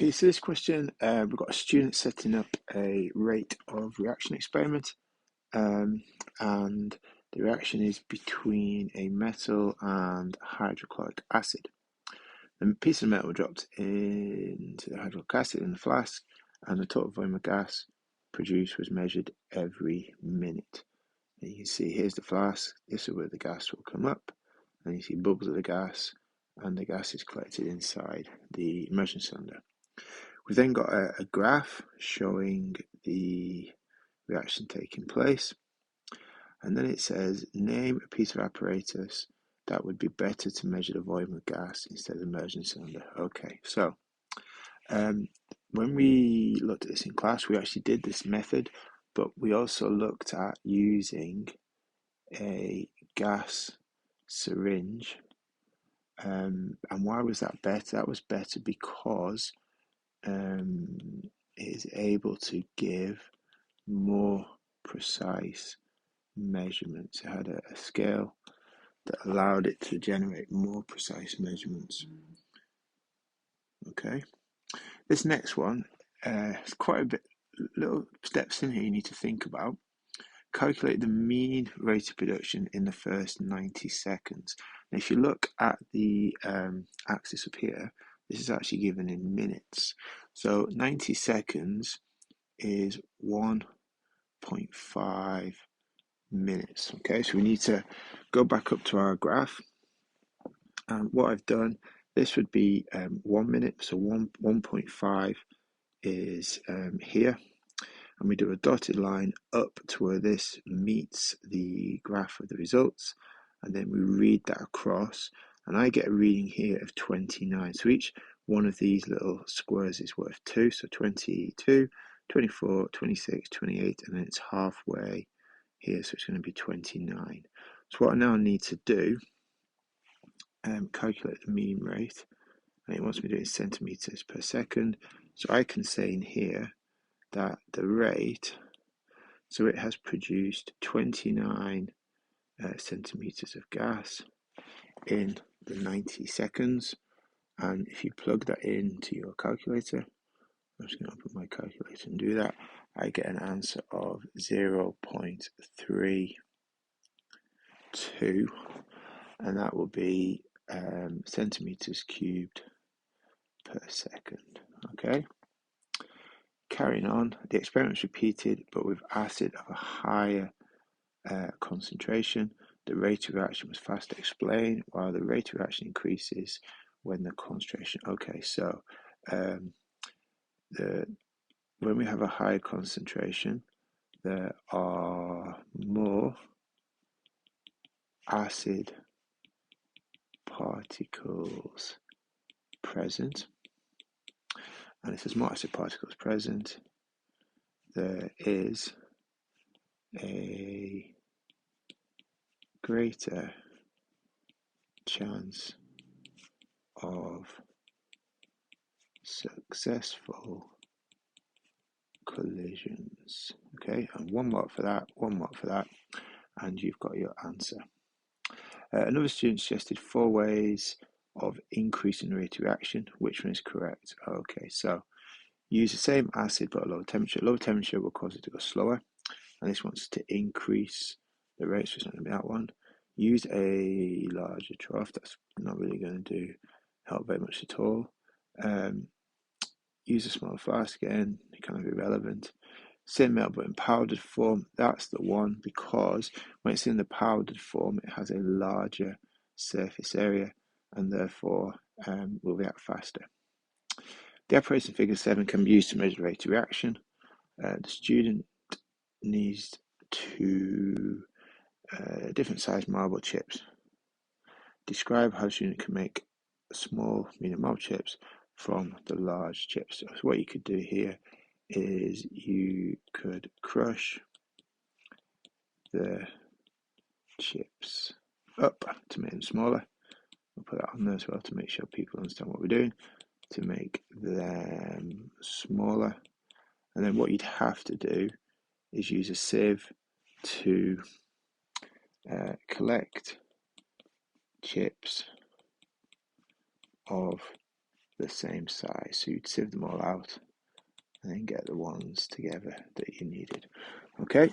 Okay, so this question, we've got a student setting up a rate of reaction experiment, um, and the reaction is between a metal and hydrochloric acid. The piece of metal dropped into the hydrochloric acid in the flask, and the total volume of gas produced was measured every minute. And you can see here's the flask, this is where the gas will come up, and you see bubbles of the gas, and the gas is collected inside the immersion cylinder. We've then got a graph showing the reaction taking place, and then it says name a piece of apparatus that would be better to measure the volume of gas instead of the immersion cylinder. Okay, so when we looked at this in class, we actually did this method, but we also looked at using a gas syringe. And why was that better? That was better because it is able to give more precise measurements. It had a scale that allowed it to generate more precise measurements. Okay, this next one is quite a bit, little steps in here you need to think about. Calculate the mean rate of production in the first 90 seconds. Now, if you look at the axis up here, this is actually given in minutes. So 90 seconds is 1.5 minutes. Okay, so we need to go back up to our graph. And what I've done, this would be 1 minute, so 1.5 is here. And we do a dotted line up to where this meets the graph of the results, and then we read that across, and I get a reading here of 29. So each one of these little squares is worth 2, so 22, 24, 26, 28, and then it's halfway here, so it's going to be 29. So what I now need to do, calculate the mean rate, and it wants me to do it in centimeters per second. So I can say in here that the rate, so it has produced 29 centimeters of gas in the 90 seconds. And if you plug that into your calculator, I'm just going to open my calculator and do that, I get an answer of 0.32, and that will be centimeters cubed per second. Okay. Carrying on, the experiment was repeated, but with acid of a higher concentration. The rate of reaction was fast explained, while the rate of reaction increases when the concentration. Okay, so when we have a higher concentration, there are more acid particles present, and if there's more acid particles present, there is a greater chance of successful collisions. Okay, and 1 mark for that, 1 mark for that, and you've got your answer. Another student suggested 4 ways of increasing the rate of reaction. Which one is correct? Okay, so use the same acid but at lower temperature. Lower temperature will cause it to go slower, and this wants to increase the rate, so it's not going to be that one. Use a larger trough. That's not really going to help very much at all. Use a smaller flask again, kind of irrelevant. Same metal but in powdered form, that's the one, because when it's in the powdered form it has a larger surface area and therefore will react faster. The apparatus in figure 7 can be used to measure the rate of reaction. The student needs two different sized marble chips. Describe how the student can make small, medium marble chips from the large chips. So what you could do here is you could crush the chips up to make them smaller. We'll put that on there as well to make sure people understand what we're doing, to make them smaller. And then what you'd have to do is use a sieve to collect chips of the same size. So you'd sieve them all out and then get the ones together that you needed. Okay,